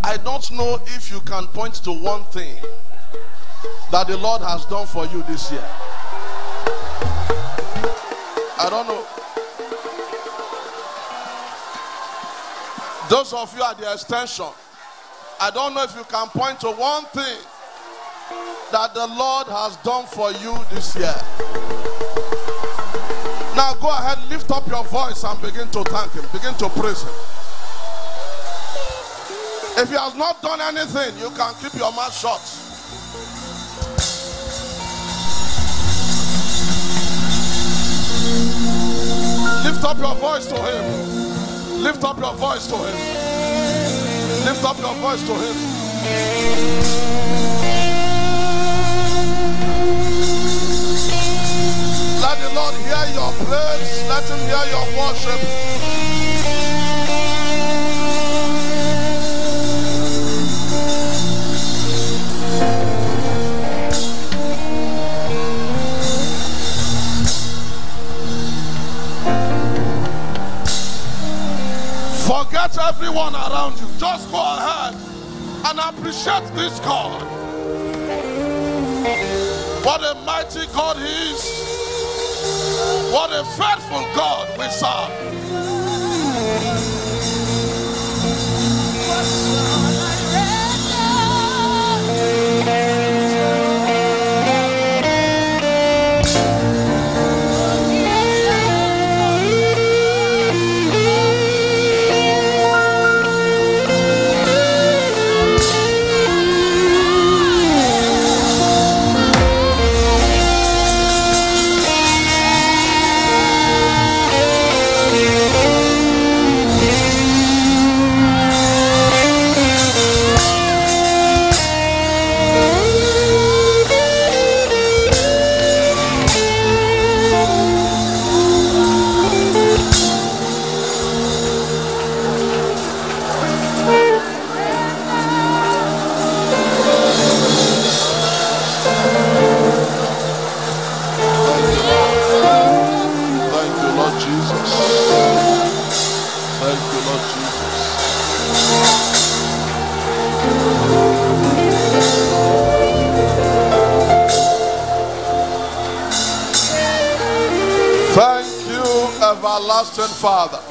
I don't know if you can point to one thing that the Lord has done for you this year. I don't know. Those of you at the extension, I don't know if you can point to one thing that the Lord has done for you this year. Now go ahead, lift up your voice and begin to thank him. Begin to praise him. If he has not done anything, you can keep your mouth shut. Lift up your voice to him. Lift up your voice to him. Lift up your voice to him. Let the Lord hear your praise. Let him hear your worship. Forget everyone around you. Just go ahead and appreciate this God. What a mighty God he is. What a faithful God we serve. Everlasting Father,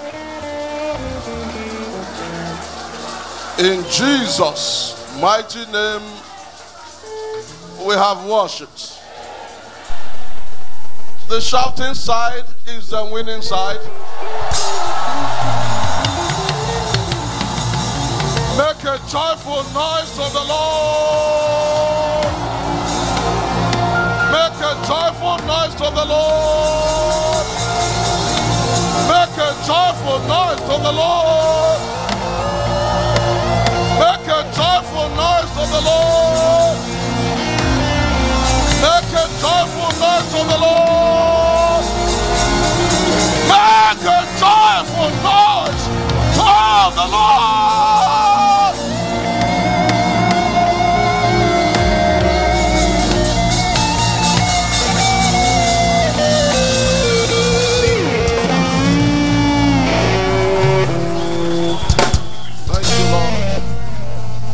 in Jesus' mighty name we have worshipped. The shouting side is the winning side. Make a joyful noise to the Lord. Make a joyful noise to the Lord. Make a joyful noise to the Lord. Make a joyful noise to the Lord. Make a joyful noise to the Lord. Make a joyful noise to the Lord.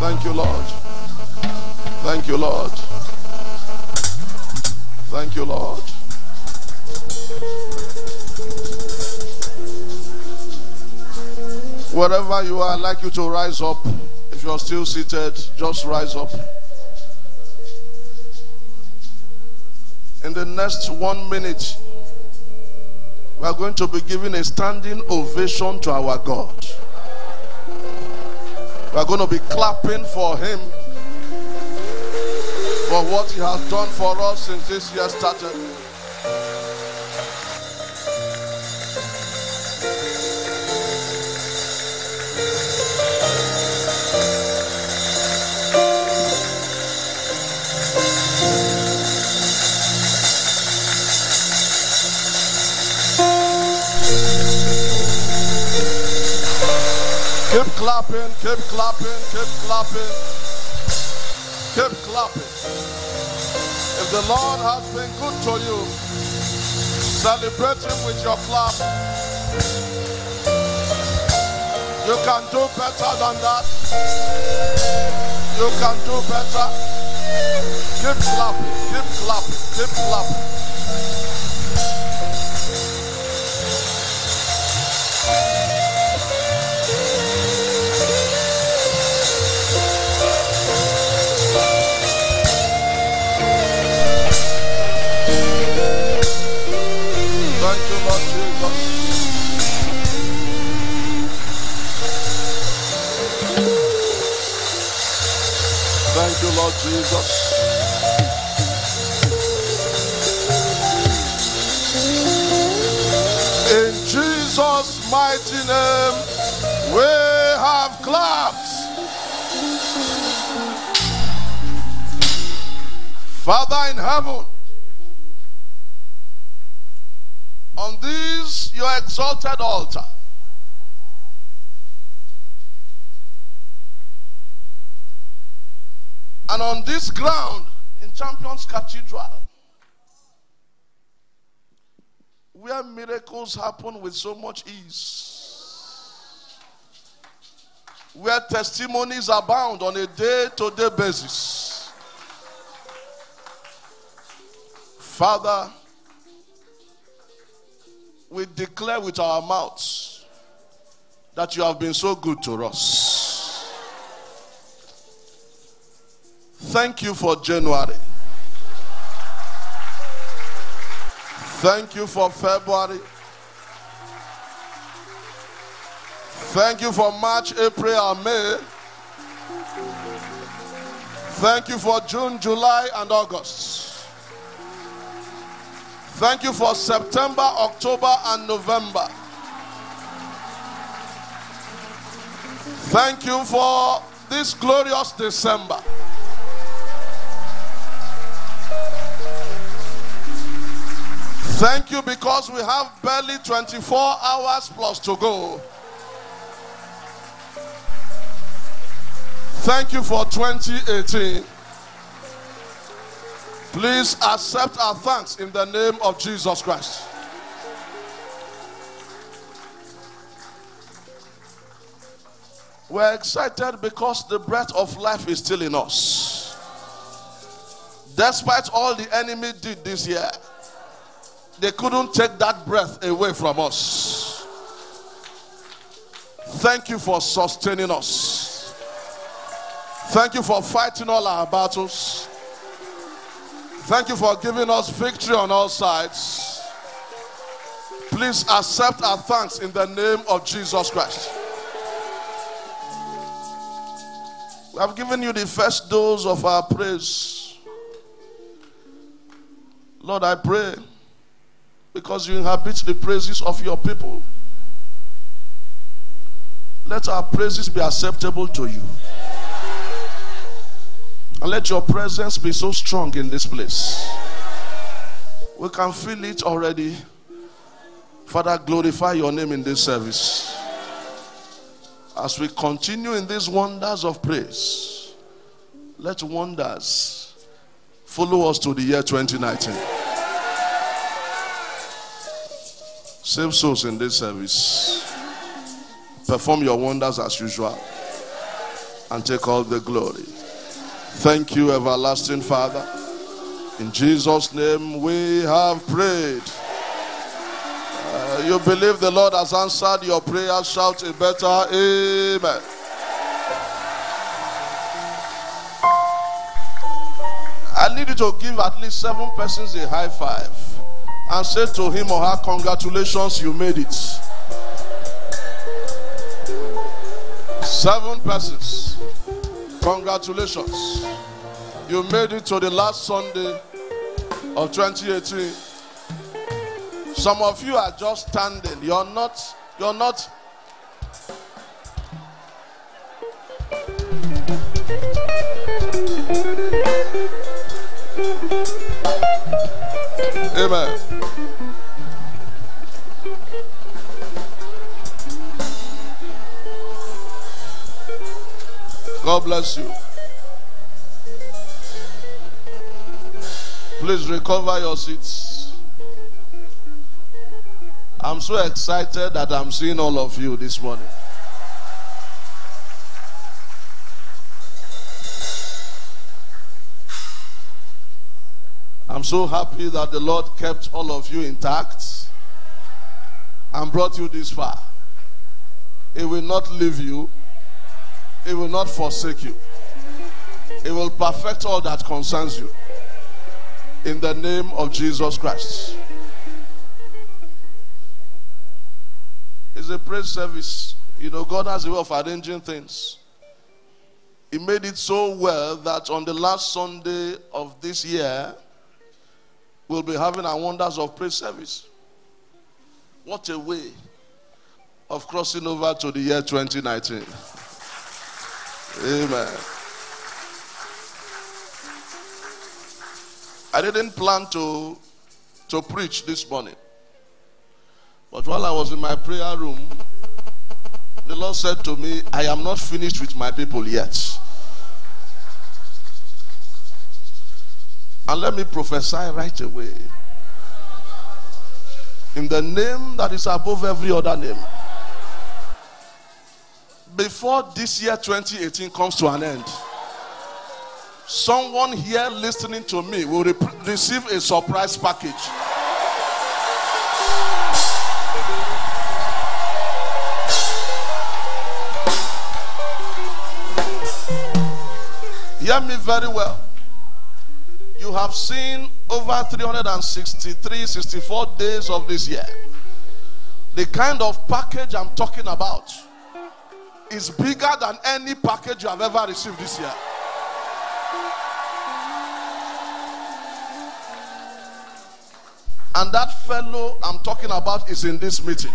Thank you, Lord. Thank you, Lord. Thank you, Lord. Wherever you are, I'd like you to rise up. If you're still seated, just rise up. In the next 1 minute, we are going to be giving a standing ovation to our God. We are going to be clapping for him for what he has done for us since this year started. Keep clapping, keep clapping, keep clapping, keep clapping. If the Lord has been good to you, celebrate him with your clap. You can do better than that. You can do better. Keep clapping, keep clapping, keep clapping. Thank you, Lord Jesus. Thank you, Lord Jesus. In Jesus' mighty name, we have clapped. Father in heaven, on this your exalted altar, and on this ground in Champions Cathedral, where miracles happen with so much ease, where testimonies abound on a day-to-day basis, Father, we declare with our mouths that you have been so good to us. Thank you for January. Thank you for February. Thank you for March, April, and May. Thank you for June, July, and August. Thank you for September, October, and November. Thank you for this glorious December. Thank you because we have barely 24 hours plus to go. Thank you for 2018. Please accept our thanks in the name of Jesus Christ. We're excited because the breath of life is still in us. Despite all the enemy did this year, they couldn't take that breath away from us. Thank you for sustaining us. Thank you for fighting all our battles. Thank you for giving us victory on all sides. Please accept our thanks in the name of Jesus Christ. We have given you the first dose of our praise. Lord, I pray, because you inhabit the praises of your people, let our praises be acceptable to you. And let your presence be so strong in this place. We can feel it already. Father, glorify your name in this service. As we continue in these wonders of praise, let wonders follow us to the year 2019. Save souls in this service. Perform your wonders as usual. And take all the glory. Thank you, everlasting Father. In Jesus' name we have prayed. You believe the Lord has answered your prayer? Shout a better amen. I need you to give at least 7 persons a high five and say to him or her, congratulations, you made it. 7 persons. Congratulations. You made it to the last Sunday of 2018. Some of you are just standing. You're not. Amen. God bless you. Please recover your seats. I'm so excited that I'm seeing all of you this morning. I'm so happy that the Lord kept all of you intact and brought you this far. He will not leave you. He will not forsake you. He will perfect all that concerns you. In the name of Jesus Christ. It's a praise service. You know, God has a way of arranging things. He made it so well that on the last Sunday of this year, we'll be having our Wonders of Praise service. What a way of crossing over to the year 2019. Amen. I didn't plan to preach this morning. But while I was in my prayer room, the Lord said to me, I am not finished with my people yet. And let me prophesy right away. In the name that is above every other name. Before this year 2018 comes to an end, someone here listening to me will receive a surprise package. Hear me very well. You have seen over 363, 64 days of this year. The kind of package I'm talking about is bigger than any package you have ever received this year. And that fellow I'm talking about is in this meeting.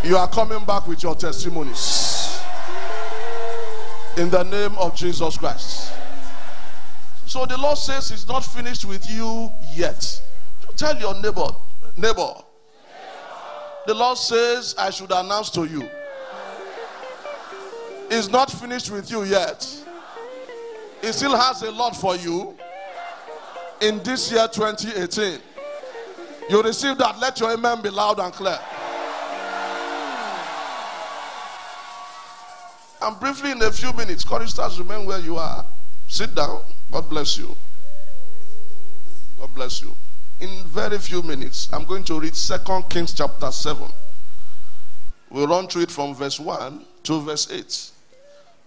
You are coming back with your testimonies. In the name of Jesus Christ. So the Lord says he's not finished with you yet. Tell your neighbor. The Lord says I should announce to you. He's not finished with you yet. He still has a lot for you. In this year 2018. You receive that. Let your amen be loud and clear. And briefly in a few minutes, choristers, remain where you are. Sit down. God bless you. God bless you. In very few minutes, I'm going to read 2 Kings chapter 7. We'll run through it from verse 1 to verse 8.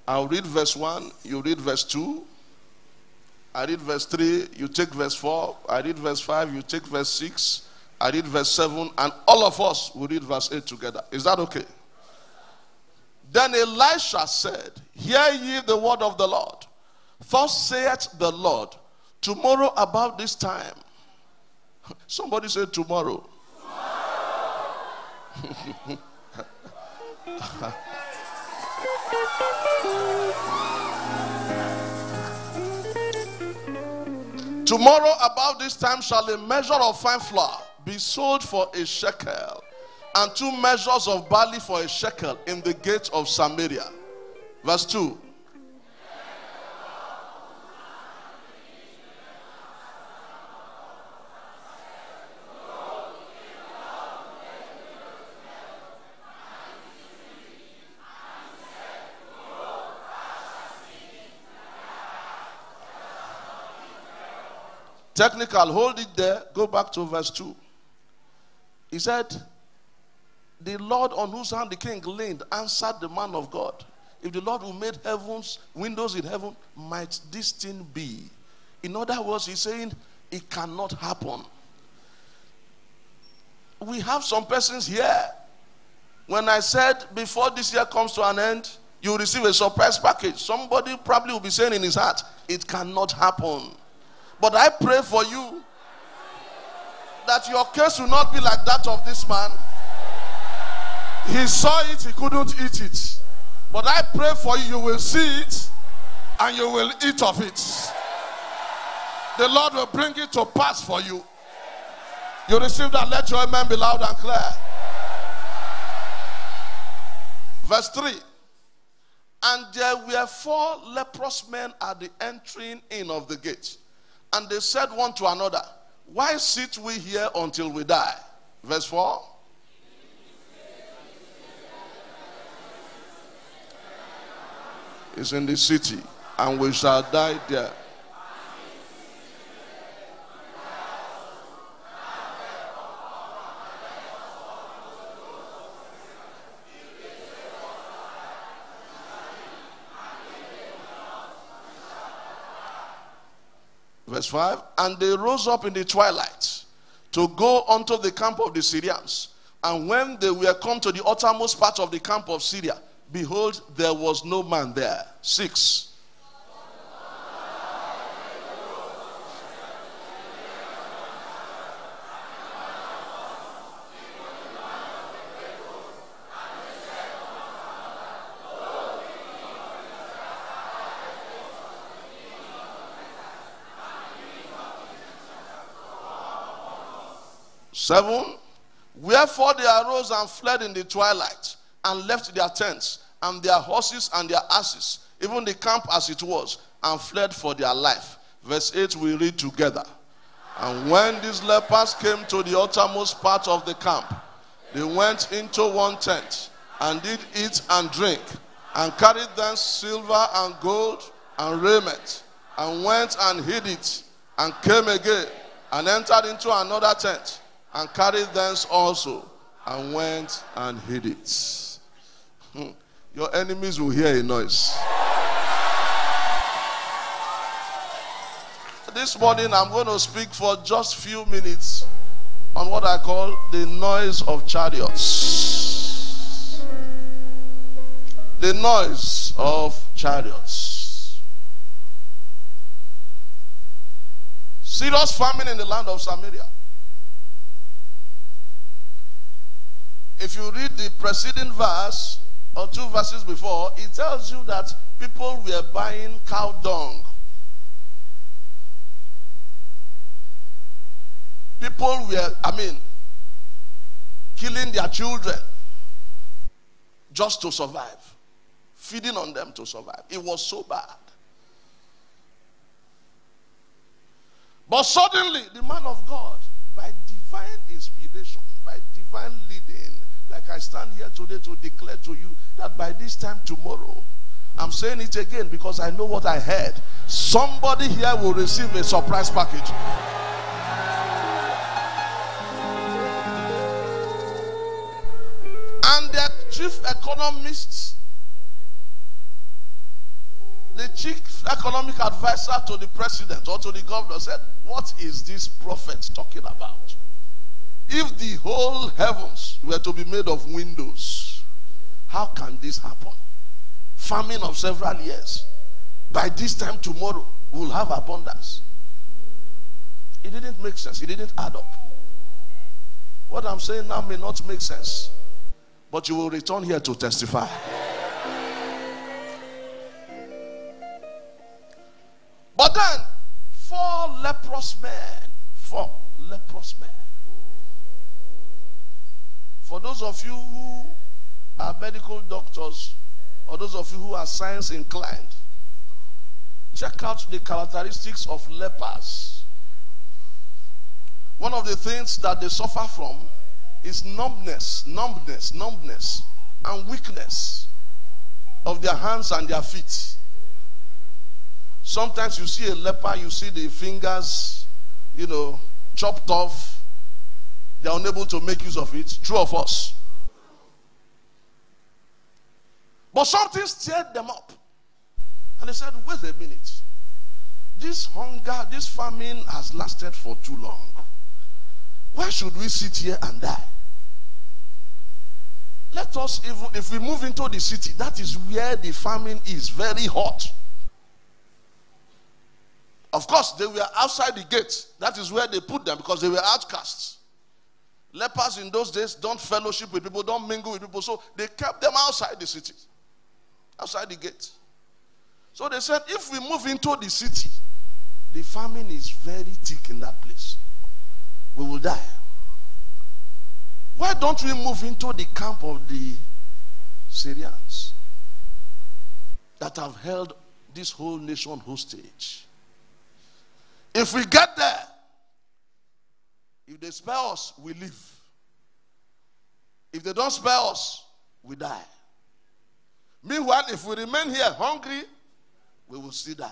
I'll read verse 1, you read verse 2. I read verse 3, you take verse 4. I read verse 5, you take verse 6. I read verse 7, and all of us will read verse 8 together. Is that okay? Then Elisha said, hear ye the word of the Lord. Thus saith the Lord, tomorrow about this time. Somebody said tomorrow. Tomorrow about this time shall a measure of fine flour be sold for a shekel, and 2 measures of barley for a shekel in the gate of Samaria. Verse 2. Technical, hold it there. Go back to verse 2. He said, the Lord on whose hand the king leaned answered the man of God. If the Lord who made heavens, windows in heaven, might this thing be? In other words, he's saying it cannot happen. We have some persons here. When I said before this year comes to an end, you will receive a surprise package. Somebody probably will be saying in his heart, it cannot happen. But I pray for you that your case will not be like that of this man. He saw it, he couldn't eat it. But I pray for you, you will see it and you will eat of it. The Lord will bring it to pass for you. You receive that. Let your amen be loud and clear. Verse 3. And there were 4 leprous men at the entering in of the gate. And they said one to another, why sit we here until we die? Verse 4. It's in the city, and we shall die there. Verse 5. And they rose up in the twilight to go unto the camp of the Syrians. And when they were come to the uttermost part of the camp of Syria, behold, there was no man there. 6. Seven. Wherefore they arose and fled in the twilight, and left their tents, and their horses and their asses, even the camp as it was, and fled for their life. Verse 8 we read together. And when these lepers came to the uttermost part of the camp, they went into one tent, and did eat and drink, and carried thence silver and gold and raiment, and went and hid it, and came again, and entered into another tent, and carried thence also, and went and hid it. Your enemies will hear a noise. This morning I'm going to speak for just a few minutes on what I call the noise of chariots. The noise of chariots. Serious famine in the land of Samaria. If you read the preceding verse or 2 verses before, it tells you that people were buying cow dung. People were, killing their children just to survive. Feeding on them to survive. It was so bad. But suddenly, the man of God, by divine inspiration, by divine leading, like I stand here today to declare to you that by this time tomorrow, I'm saying it again because I know what I heard. Somebody here will receive a surprise package. And the chief economists, the chief economic advisor to the president or to the governor said, what is this prophet talking about? If the whole heavens were to be made of windows, how can this happen? Famine of several years. By this time tomorrow, we'll have abundance. It didn't make sense. It didn't add up. What I'm saying now may not make sense, but you will return here to testify. But then, 4 leprous men. For those of you who are medical doctors, or those of you who are science inclined, check out the characteristics of lepers. One of the things that they suffer from is numbness, and weakness of their hands and their feet. Sometimes you see a leper, you see the fingers, chopped off. They are unable to make use of it. True of us. But something stirred them up. And they said, wait a minute. This hunger, this famine has lasted for too long. Why should we sit here and die? Let us, even if we move into the city, that is where the famine is, very hot. Of course, they were outside the gate. That is where they put them because they were outcasts. Lepers in those days don't fellowship with people, don't mingle with people. So they kept them outside the city, outside the gate. So they said, if we move into the city, the famine is very thick in that place. We will die. Why don't we move into the camp of the Syrians that have held this whole nation hostage? If we get there, if they spare us, we live. If they don't spare us, we die. Meanwhile, if we remain here hungry, we will still die.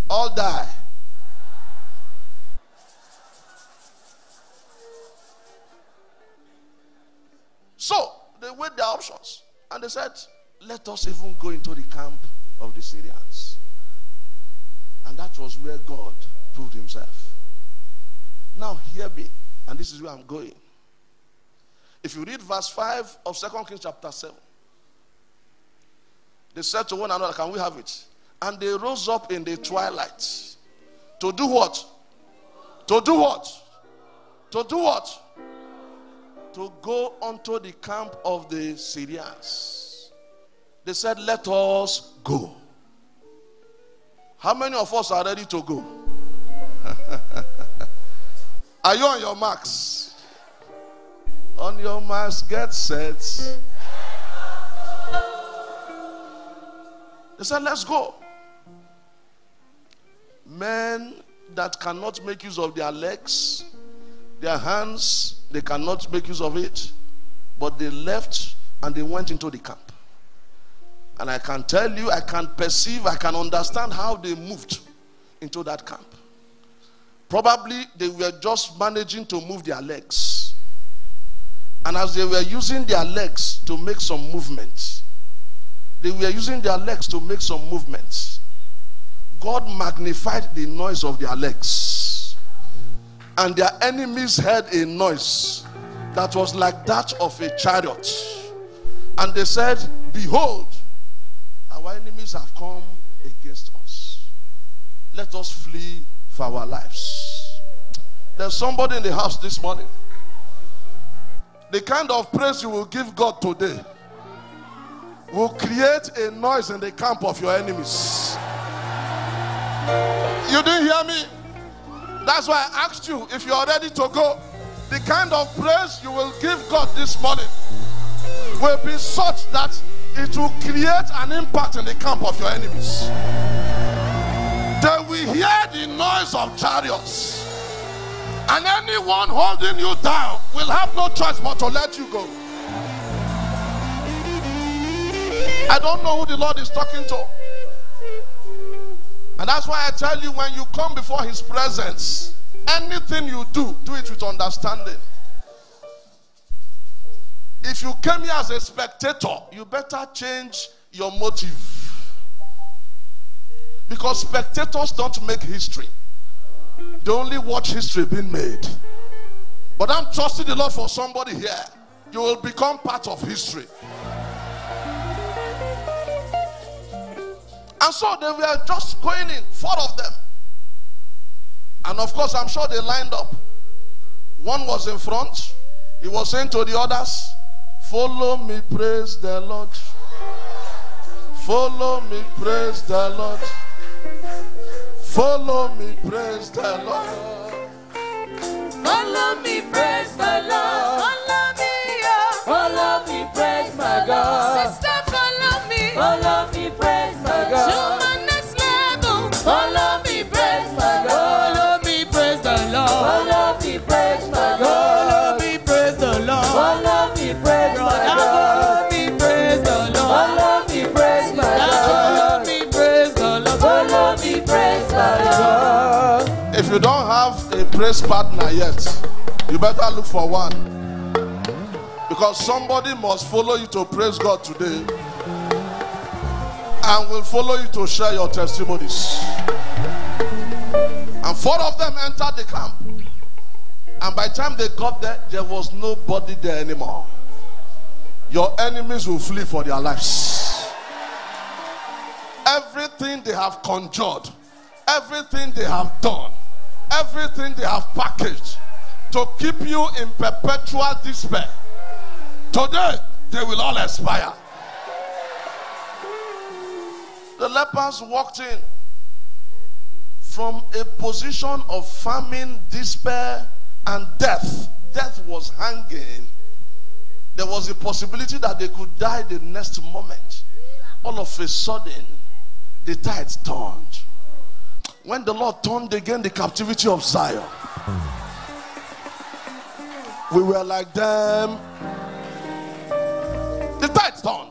All die. So, they weighed their options. And they said, let us even go into the camp of the Syrians. And that was where God proved himself. Now hear me, and this is where I'm going. If you read verse 5 of 2 Kings chapter 7, they said to one another, can we have it? And they rose up in the twilight. To do what? To do what? To do what? To go unto the camp of the Syrians. They said, let us go. How many of us are ready to go? Are you on your marks? On your marks, get set. They said, let's go. Men that cannot make use of their legs, their hands, they cannot make use of it. But they left and they went into the camp. And I can tell you, I can perceive, I can understand how they moved into that camp. Probably they were just managing to move their legs. And as they were using their legs to make some movements, God magnified the noise of their legs. And their enemies heard a noise that was like that of a chariot. And they said, behold, our enemies have come against us. Let us flee for our lives. There's somebody in the house this morning. The kind of praise you will give God today will create a noise in the camp of your enemies. You didn't hear me? That's why I asked you if you are ready to go. The kind of praise you will give God this morning will be such that it will create an impact in the camp of your enemies. They will hear the noise of chariots. And anyone holding you down will have no choice but to let you go. I don't know who the Lord is talking to. And that's why I tell you, when you come before his presence, anything you do, do it with understanding. If you came here as a spectator, you better change your motive. Because spectators don't make history. They only watch history being made. But I'm trusting the Lord for somebody here. You will become part of history. And so they were just going in, 4 of them. And of course, I'm sure they lined up. One was in front. He was saying to the others, follow me, praise the Lord. Follow me, praise the Lord. Follow me, praise the Lord. Follow me, praise the Lord. Follow me, oh. Follow me, praise my God. Sister, follow me. Follow me, praise my God. To my next level. Follow me, praise my God. Follow me, praise the Lord. Follow me, praise my God. Follow me, praise the Lord. Follow me, praise my God. Follow me, praise the Lord. Follow me, praise my God. Follow me, praise the Lord. Follow me, praise my God. If you don't have a praise partner yet, you better look for one. Because somebody must follow you to praise God today, and will follow you to share your testimonies. And 4 of them entered the camp. And by the time they got there, there was nobody there anymore. Your enemies will flee for their lives. Everything they have conjured, everything they have done, everything they have packaged to keep you in perpetual despair, today they will all expire. The lepers walked in from a position of famine, despair, and death. Death was hanging. There was a possibility that they could die the next moment. All of a sudden, the tides turned. When the Lord turned again the captivity of Zion, we were like them. The tides turned.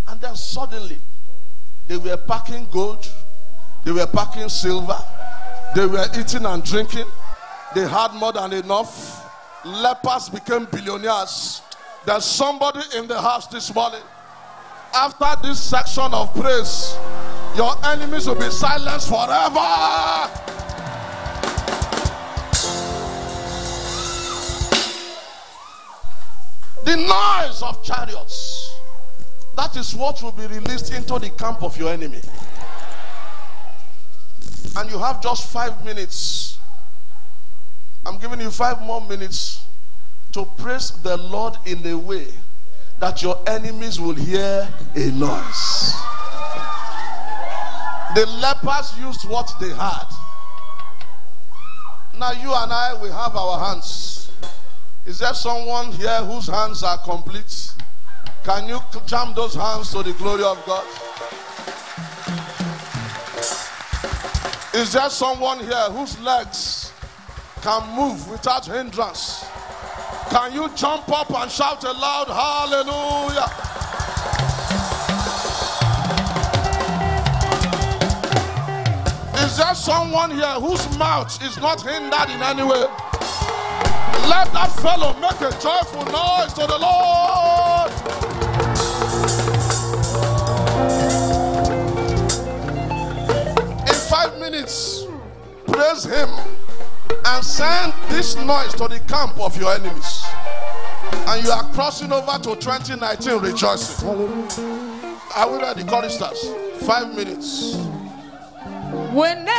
And then suddenly, they were packing gold, they were packing silver, they were eating and drinking, they had more than enough. Lepers became billionaires. There's somebody in the house this morning. After this section of praise, Your enemies will be silenced forever. The noise of chariots. That is what will be released into the camp of your enemy. And you have just 5 minutes. I'm giving you 5 more minutes to praise the Lord in a way that your enemies will hear a noise. The lepers used what they had. Now you and I, we have our hands. Is there someone here whose hands are complete? Can you jam those hands to the glory of God? Is there someone here whose legs can move without hindrance? Can you jump up and shout a loud hallelujah? Is there someone here whose mouth is not hindered in any way? Let that fellow make a joyful noise to the Lord. In 5 minutes, praise him and send this noise to the camp of your enemies. And you are crossing over to 2019 rejoicing. Are we ready, choristers? 5 minutes. When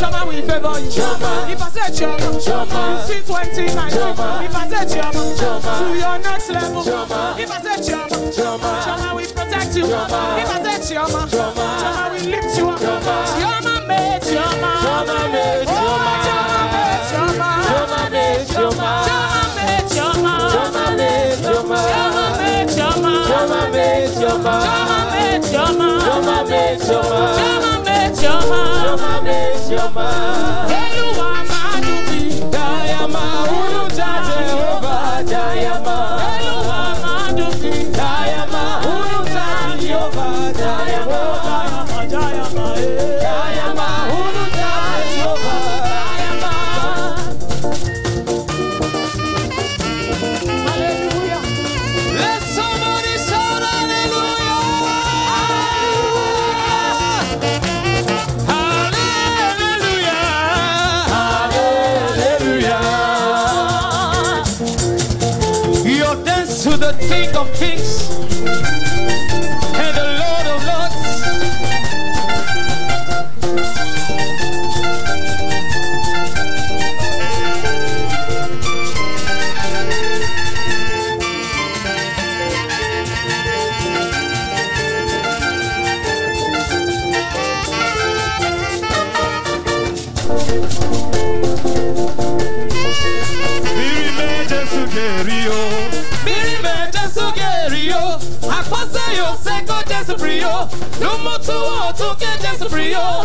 Chama, we favor you. If I say Chama, see 2019. If I say Chama, to your next level. If I say Chama, we protect you. If I say Chama, we lift you up. Chama, Chama, Jayama, yo seco Jesu frio. Lumo tuo tu que Jesu frio.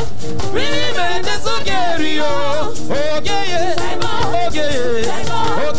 Really man Jesu gerio. Oh yeah. Oh yeah. Oh yeah. Oh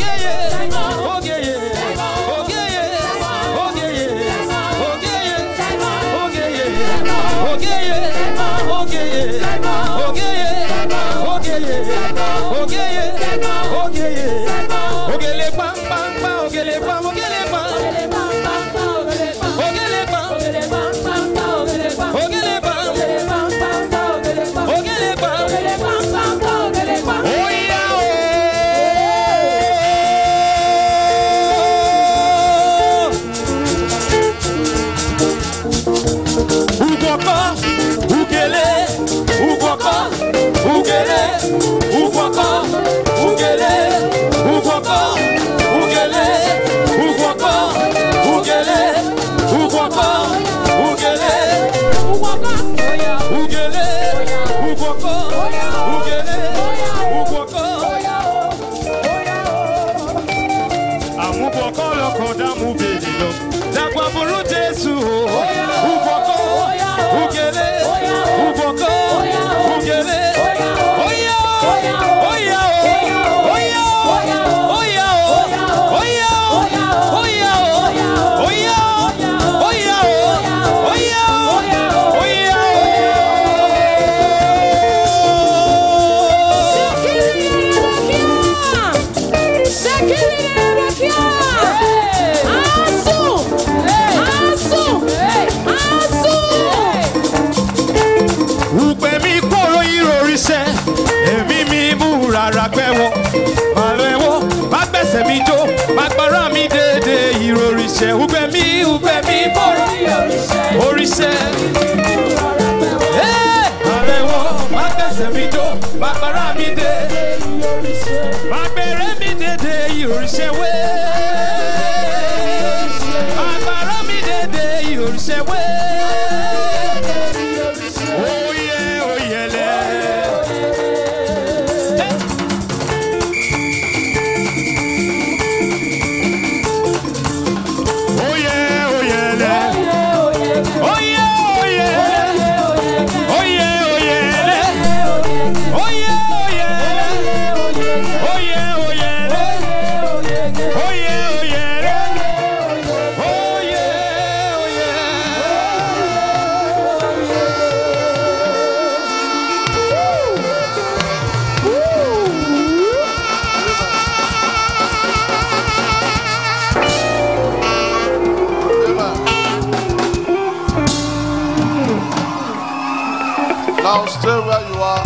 Now stay where you are.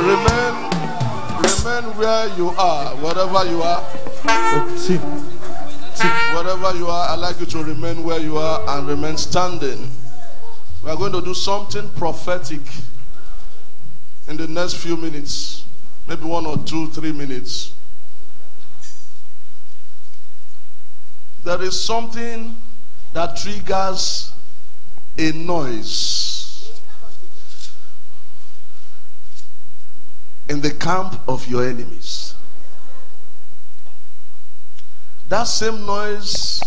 Remain where you are, wherever you are. Wherever you are, I'd like you to remain where you are and remain standing. We are going to do something prophetic in the next few minutes, maybe 1 or 2, 3 minutes. There is something that triggers a noise in the camp of your enemies. That same noise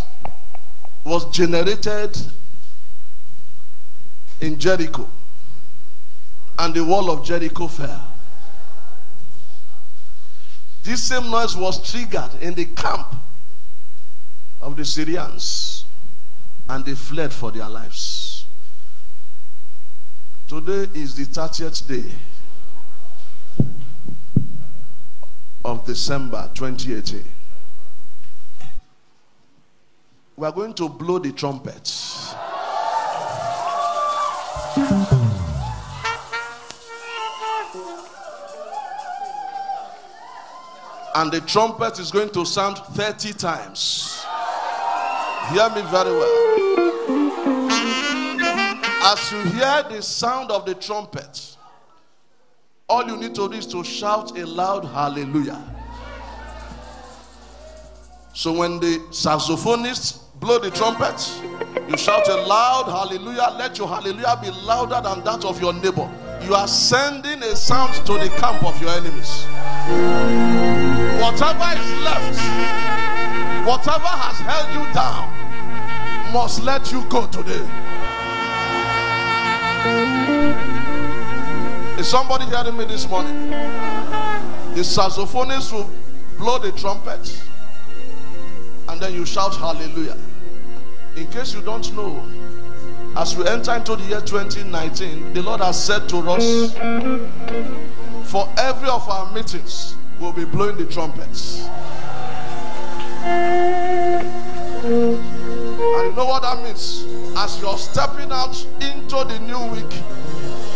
was generated in Jericho, and the wall of Jericho fell. This same noise was triggered in the camp of the Syrians, and they fled for their lives. Today is the 30th day of December 2018. We are going to blow the trumpet. And the trumpet is going to sound 30 times. Hear me very well. As you hear the sound of the trumpet, all you need to do is to shout a loud hallelujah. So when the saxophonists blow the trumpet, you shout a loud hallelujah. Let your hallelujah be louder than that of your neighbor. You are sending a sound to the camp of your enemies. Whatever is left, Whatever has held you down must let you go today. Is somebody hearing me this morning? The saxophonist will blow the trumpet and then you shout hallelujah. In case you don't know, as we enter into the year 2019, the Lord has said to us, for every of our meetings, we'll be blowing the trumpets. And you know what that means? As you're stepping out into the new week,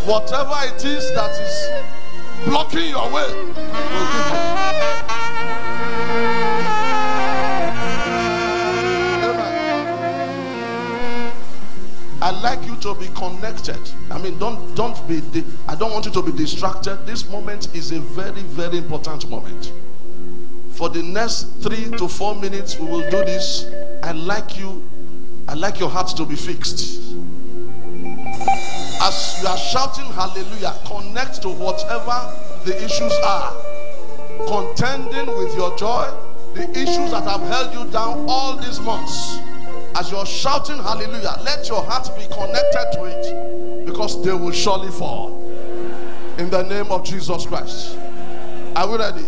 whatever it is that is blocking your way, will give you. Amen. I'd like you to be connected. I mean, I don't want you to be distracted. This moment is a very, very important moment. For the next 3 to 4 minutes, we will do this. I'd like your heart to be fixed. As you are shouting hallelujah, connect to whatever the issues are. Contending with your joy, the issues that have held you down all these months. As you're shouting hallelujah, let your heart be connected to it, because they will surely fall. In the name of Jesus Christ. Are we ready?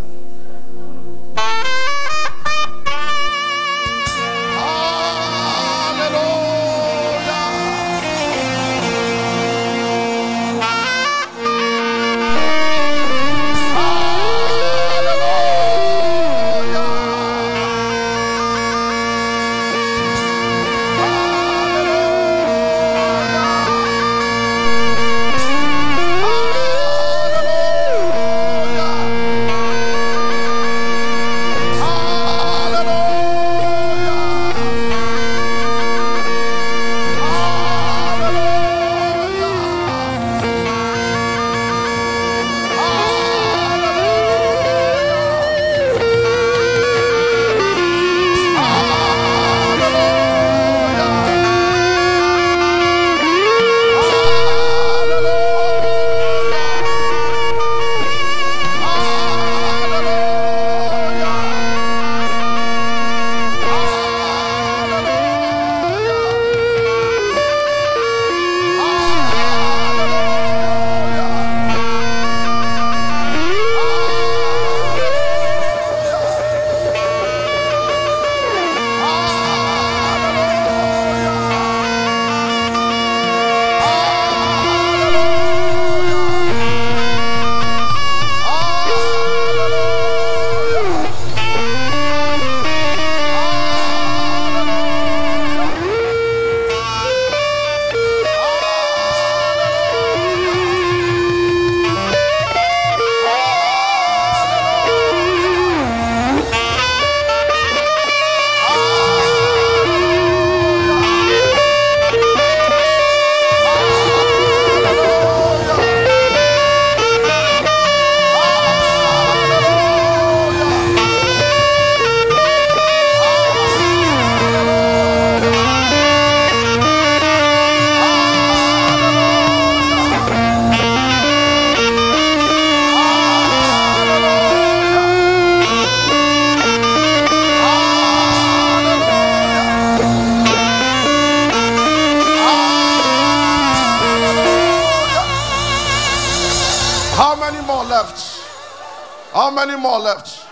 How many more left?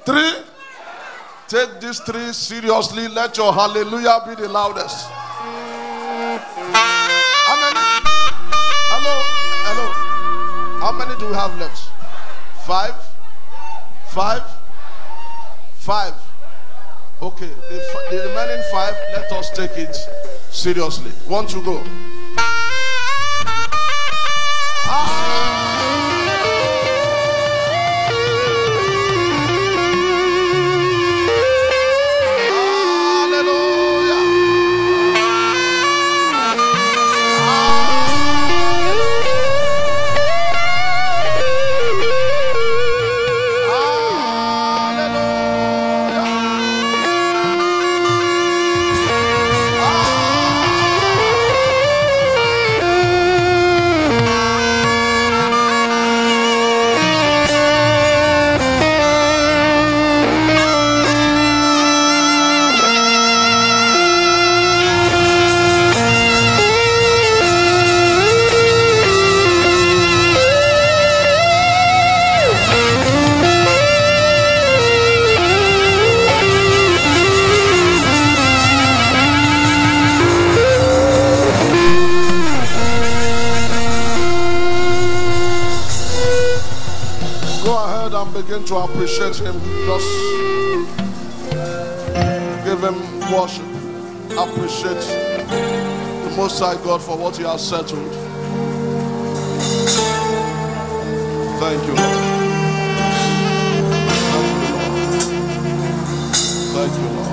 3? Take these 3 seriously. Let your hallelujah be the loudest. How many? Hello. How many do we have left? 5? 5? Okay, the remaining 5, let us take it seriously. 1 to go. Begin to appreciate him. Just give him worship. Appreciate the Most High God for what he has settled. Thank you, Lord. Thank you, Lord. Thank you, Lord.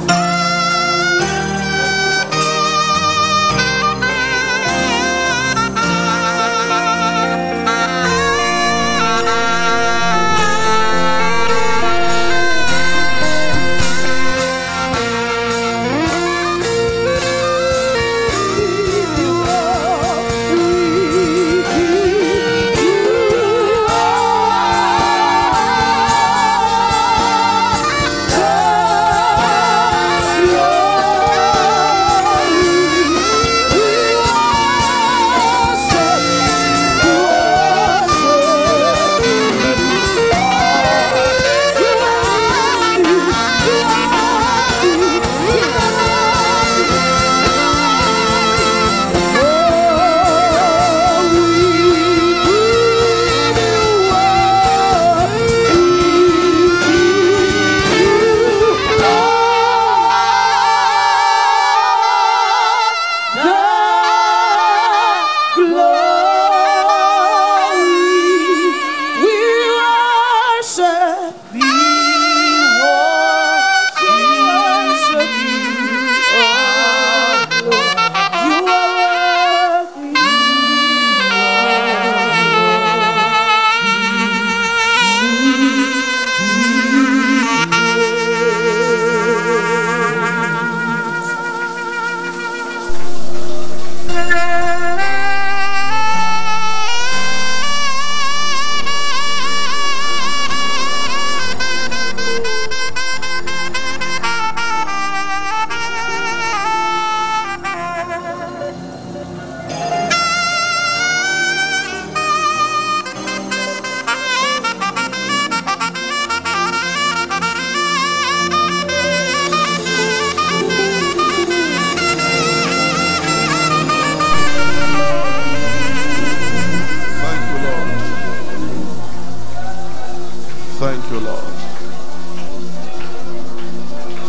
Thank you, Lord.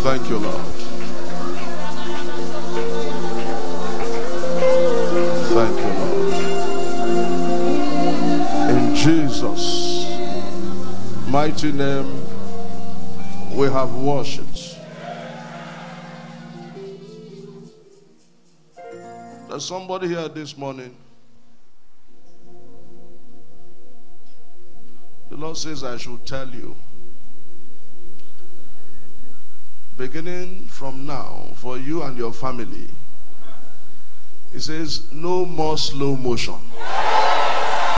Thank you, Lord. Thank you, Lord. In Jesus' mighty name, we have worshipped. There's somebody here this morning. The Lord says I should tell you, beginning from now, for you and your family, He says no more slow motion.